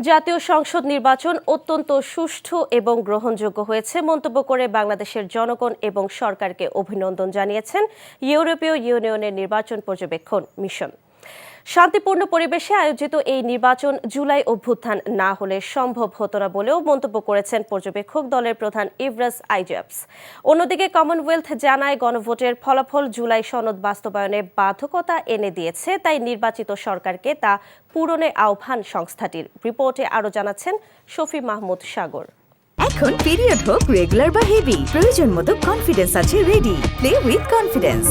জাতীয় সংসদ নির্বাচন অত্যন্ত সুষ্ঠু এবং গ্রহণযোগ্য হয়েছে মন্তব্য করে বাংলাদেশের জনগণ এবং সরকারকে অভিনন্দন জানিয়েছেন ইউরোপীয় ইউনিয়নের নির্বাচন পর্যবেক্ষণ মিশন। শান্তিপূর্ণ পরিবেশে আয়োজিত এই নির্বাচন জুলাই অভ্যুত্থান না হলে সম্ভব হতো না বলেও মন্তব্য করেছেন পর্যবেক্ষক দলের প্রধান ইভরাস আইজ্যাপস। অন্যদিকে কমনওয়েলথ জানায় গণভোটের ফলাফল জুলাই সনদ বাস্তবায়নে বাধ্যকতা এনে দিয়েছে, তাই নির্বাচিত সরকারকে তা পূরণের আহ্বান সংস্থাটির। রিপোর্টে আরও জানাচ্ছেন শফি মাহমুদ সাগর। এখন পিরিয়ড হোক রেগুলার বা হেভি, প্রয়োজন মতো কনফিডেন্স আছে রেডি। Play with confidence.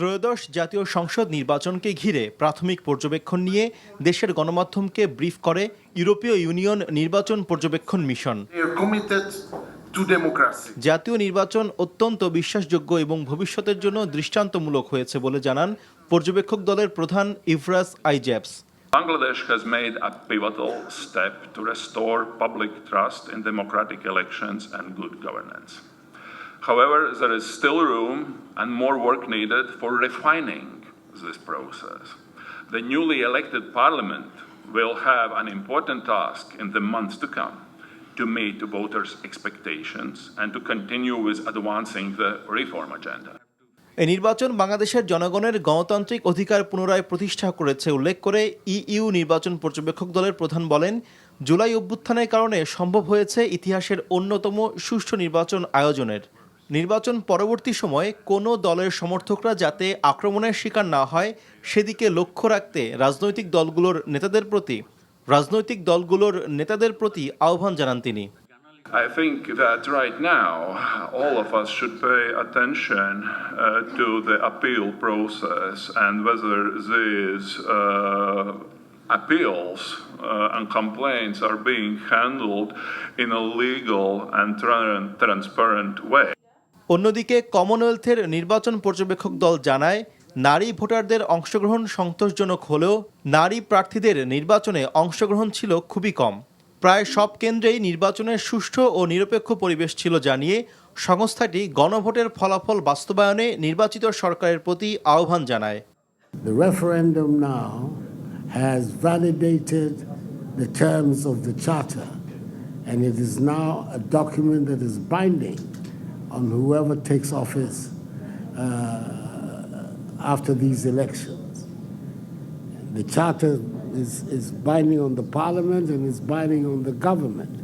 ত্রয়োদশ জাতীয় সংসদ নির্বাচনকে ঘিরে প্রাথমিক পর্যবেক্ষণ নিয়ে দেশের গণমাধ্যমকে ব্রিফ করে ইউরোপীয় ইউনিয়ন নির্বাচন পর্যবেক্ষণ মিশন। জাতীয় নির্বাচন অত্যন্ত বিশ্বাসযোগ্য এবং ভবিষ্যতের জন্য দৃষ্টান্তমূলক হয়েছে বলে জানান পর্যবেক্ষক দলের প্রধান ইভরাস আইজ্যাপস। Bangladesh has made a pivotal step to restore public trust in democratic elections and good governance. However, there is still room and more work needed for refining this process. The newly elected parliament will have an important task in the months to come to meet voters' expectations and to continue with advancing the reform agenda. এই নির্বাচন বাংলাদেশের জনগণের গণতান্ত্রিক অধিকার পুনরায় প্রতিষ্ঠা করেছে উল্লেখ করে ইইউ নির্বাচন পর্যবেক্ষক দলের প্রধান বলেন, জুলাই অভ্যুত্থানের কারণে সম্ভব হয়েছে ইতিহাসের অন্যতম সুষ্ঠু নির্বাচন আয়োজনের। নির্বাচন পরবর্তী সময়ে কোনো দলের সমর্থকরা যাতে আক্রমণের শিকার না হয় সেদিকে লক্ষ্য রাখতে রাজনৈতিক দলগুলোর নেতাদের প্রতি আহ্বান জানান তিনি। I think that right now all of us should pay attention to the appeal process and whether these appeals and complaints are being handled in a legal and transparent way. অন্যদিকে কমনওয়েলথের নির্বাচন পর্যবেক্ষক দল জানায়, নারী ভোটারদের অংশগ্রহণ সন্তোষজনক হলেও নারী প্রার্থীদের নির্বাচনে অংশগ্রহণ ছিল খুবই কম। প্রায় সব কেন্দ্রেই নির্বাচনের সুষ্ঠু ও নিরপেক্ষ পরিবেশ ছিল জানিয়ে সংস্থাটি গণভোটের ফলাফল বাস্তবায়নে নির্বাচিত সরকারের প্রতি আহ্বান জানায়। The referendum now has validated the terms of the charter and it is now a document that is binding on whoever takes office after these elections. The charter is binding on the parliament and is binding on the government.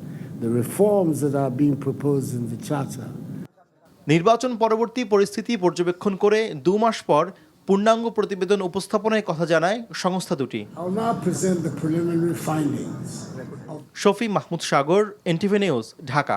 The reforms that are being proposed in the charter. নির্বাচন পরবর্তী পরিস্থিতি পর্যবেক্ষণ করে 2 মাস পর পূর্ণাঙ্গ প্রতিবেদন উপস্থাপনের কথা জানায় সংস্থা দুটি। I'll now present the preliminary findings. Shafi Mahmud Sagar, NTV news, Dhaka.